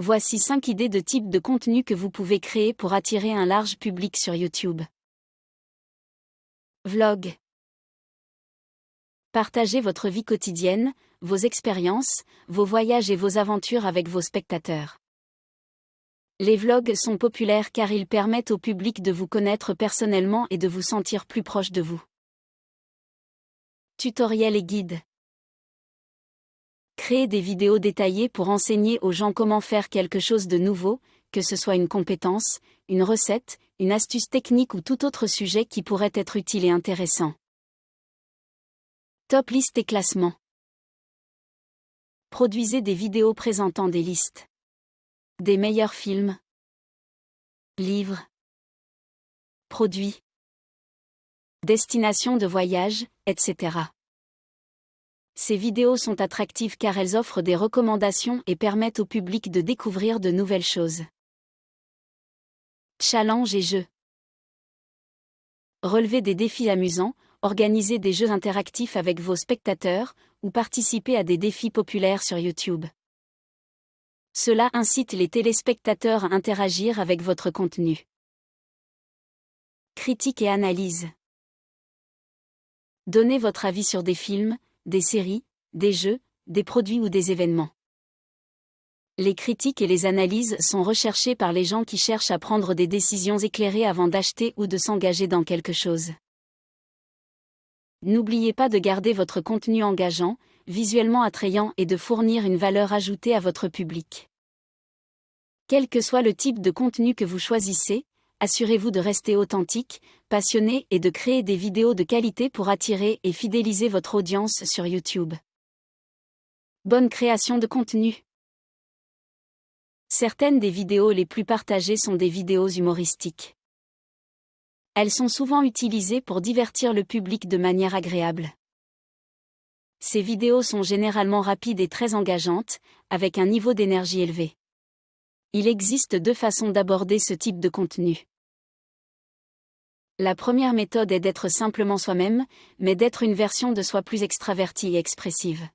Voici 5 idées de type de contenu que vous pouvez créer pour attirer un large public sur YouTube. Vlog. Partagez votre vie quotidienne, vos expériences, vos voyages et vos aventures avec vos spectateurs. Les vlogs sont populaires car ils permettent au public de vous connaître personnellement et de vous sentir plus proche de vous. Tutoriels et guides. Créez des vidéos détaillées pour enseigner aux gens comment faire quelque chose de nouveau, que ce soit une compétence, une recette, une astuce technique ou tout autre sujet qui pourrait être utile et intéressant. Top liste et classement. Produisez des vidéos présentant des listes des meilleurs films, livres, produits, destinations de voyage, etc. Ces vidéos sont attractives car elles offrent des recommandations et permettent au public de découvrir de nouvelles choses. Challenges et jeux. Relevez des défis amusants, organisez des jeux interactifs avec vos spectateurs, ou participez à des défis populaires sur YouTube. Cela incite les téléspectateurs à interagir avec votre contenu. Critique et analyse. Donnez votre avis sur des films, des séries, des jeux, des produits ou des événements. Les critiques et les analyses sont recherchées par les gens qui cherchent à prendre des décisions éclairées avant d'acheter ou de s'engager dans quelque chose. N'oubliez pas de garder votre contenu engageant, visuellement attrayant et de fournir une valeur ajoutée à votre public. Quel que soit le type de contenu que vous choisissez, assurez-vous de rester authentique, passionné et de créer des vidéos de qualité pour attirer et fidéliser votre audience sur YouTube. Bonne création de contenu. Certaines des vidéos les plus partagées sont des vidéos humoristiques. Elles sont souvent utilisées pour divertir le public de manière agréable. Ces vidéos sont généralement rapides et très engageantes, avec un niveau d'énergie élevé. Il existe 2 façons d'aborder ce type de contenu. La première méthode est d'être simplement soi-même, mais d'être une version de soi plus extravertie et expressive.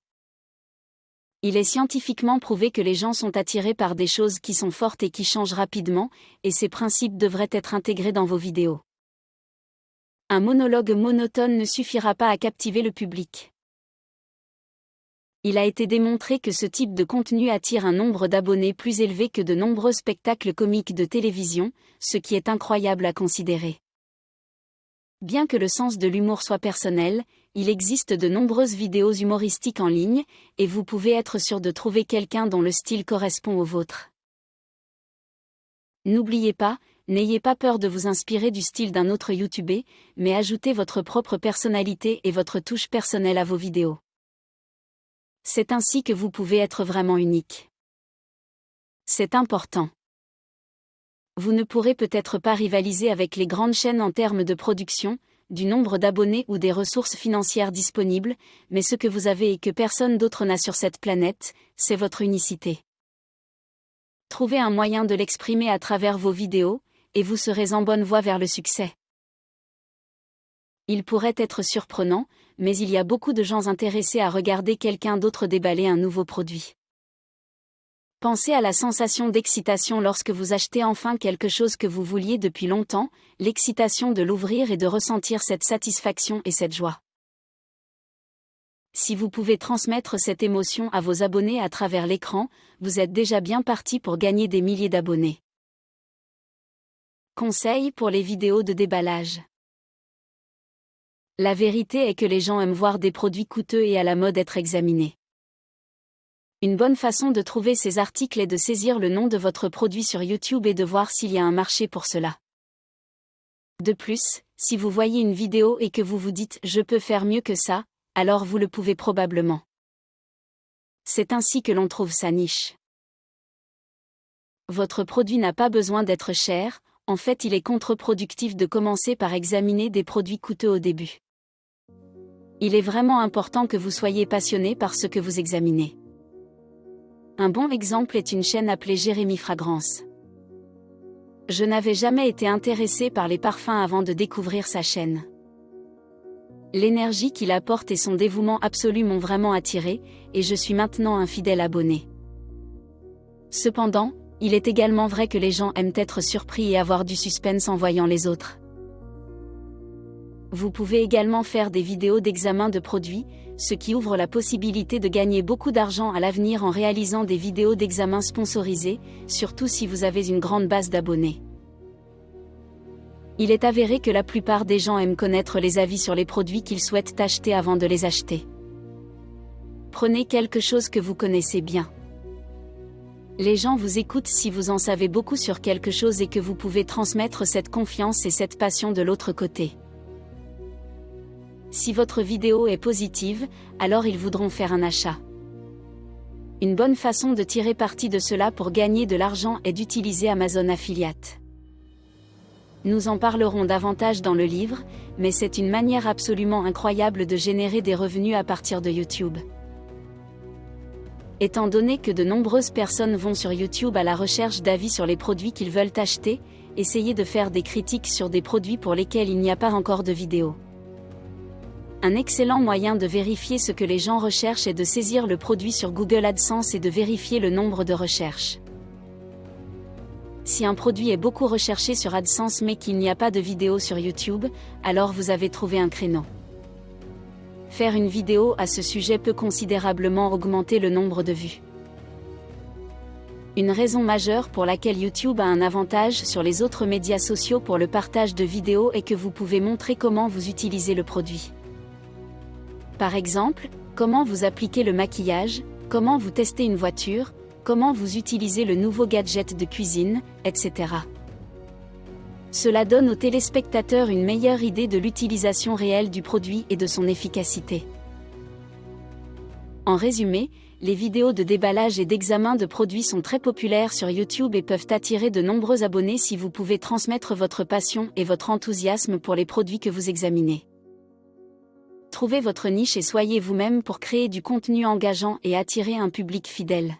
Il est scientifiquement prouvé que les gens sont attirés par des choses qui sont fortes et qui changent rapidement, et ces principes devraient être intégrés dans vos vidéos. Un monologue monotone ne suffira pas à captiver le public. Il a été démontré que ce type de contenu attire un nombre d'abonnés plus élevé que de nombreux spectacles comiques de télévision, ce qui est incroyable à considérer. Bien que le sens de l'humour soit personnel, il existe de nombreuses vidéos humoristiques en ligne, et vous pouvez être sûr de trouver quelqu'un dont le style correspond au vôtre. N'oubliez pas, n'ayez pas peur de vous inspirer du style d'un autre YouTuber, mais ajoutez votre propre personnalité et votre touche personnelle à vos vidéos. C'est ainsi que vous pouvez être vraiment unique. C'est important. Vous ne pourrez peut-être pas rivaliser avec les grandes chaînes en termes de production, du nombre d'abonnés ou des ressources financières disponibles, mais ce que vous avez et que personne d'autre n'a sur cette planète, c'est votre unicité. Trouvez un moyen de l'exprimer à travers vos vidéos, et vous serez en bonne voie vers le succès. Il pourrait être surprenant, mais il y a beaucoup de gens intéressés à regarder quelqu'un d'autre déballer un nouveau produit. Pensez à la sensation d'excitation lorsque vous achetez enfin quelque chose que vous vouliez depuis longtemps, l'excitation de l'ouvrir et de ressentir cette satisfaction et cette joie. Si vous pouvez transmettre cette émotion à vos abonnés à travers l'écran, vous êtes déjà bien parti pour gagner des milliers d'abonnés. Conseils pour les vidéos de déballage. La vérité est que les gens aiment voir des produits coûteux et à la mode être examinés. Une bonne façon de trouver ces articles est de saisir le nom de votre produit sur YouTube et de voir s'il y a un marché pour cela. De plus, si vous voyez une vidéo et que vous vous dites « je peux faire mieux que ça », alors vous le pouvez probablement. C'est ainsi que l'on trouve sa niche. Votre produit n'a pas besoin d'être cher, en fait il est contre-productif de commencer par examiner des produits coûteux au début. Il est vraiment important que vous soyez passionné par ce que vous examinez. Un bon exemple est une chaîne appelée Jérémy Fragrance. Je n'avais jamais été intéressé par les parfums avant de découvrir sa chaîne. L'énergie qu'il apporte et son dévouement absolu m'ont vraiment attiré, et je suis maintenant un fidèle abonné. Cependant, il est également vrai que les gens aiment être surpris et avoir du suspense en voyant les autres. Vous pouvez également faire des vidéos d'examen de produits, ce qui ouvre la possibilité de gagner beaucoup d'argent à l'avenir en réalisant des vidéos d'examen sponsorisées, surtout si vous avez une grande base d'abonnés. Il est avéré que la plupart des gens aiment connaître les avis sur les produits qu'ils souhaitent acheter avant de les acheter. Prenez quelque chose que vous connaissez bien. Les gens vous écoutent si vous en savez beaucoup sur quelque chose et que vous pouvez transmettre cette confiance et cette passion de l'autre côté. Si votre vidéo est positive, alors ils voudront faire un achat. Une bonne façon de tirer parti de cela pour gagner de l'argent est d'utiliser Amazon Affiliate. Nous en parlerons davantage dans le livre, mais c'est une manière absolument incroyable de générer des revenus à partir de YouTube. Étant donné que de nombreuses personnes vont sur YouTube à la recherche d'avis sur les produits qu'ils veulent acheter, essayez de faire des critiques sur des produits pour lesquels il n'y a pas encore de vidéo. Un excellent moyen de vérifier ce que les gens recherchent est de saisir le produit sur Google AdSense et de vérifier le nombre de recherches. Si un produit est beaucoup recherché sur AdSense mais qu'il n'y a pas de vidéo sur YouTube, alors vous avez trouvé un créneau. Faire une vidéo à ce sujet peut considérablement augmenter le nombre de vues. Une raison majeure pour laquelle YouTube a un avantage sur les autres médias sociaux pour le partage de vidéos est que vous pouvez montrer comment vous utilisez le produit. Par exemple, comment vous appliquez le maquillage, comment vous testez une voiture, comment vous utilisez le nouveau gadget de cuisine, etc. Cela donne aux téléspectateurs une meilleure idée de l'utilisation réelle du produit et de son efficacité. En résumé, les vidéos de déballage et d'examen de produits sont très populaires sur YouTube et peuvent attirer de nombreux abonnés si vous pouvez transmettre votre passion et votre enthousiasme pour les produits que vous examinez. Trouvez votre niche et soyez vous-même pour créer du contenu engageant et attirer un public fidèle.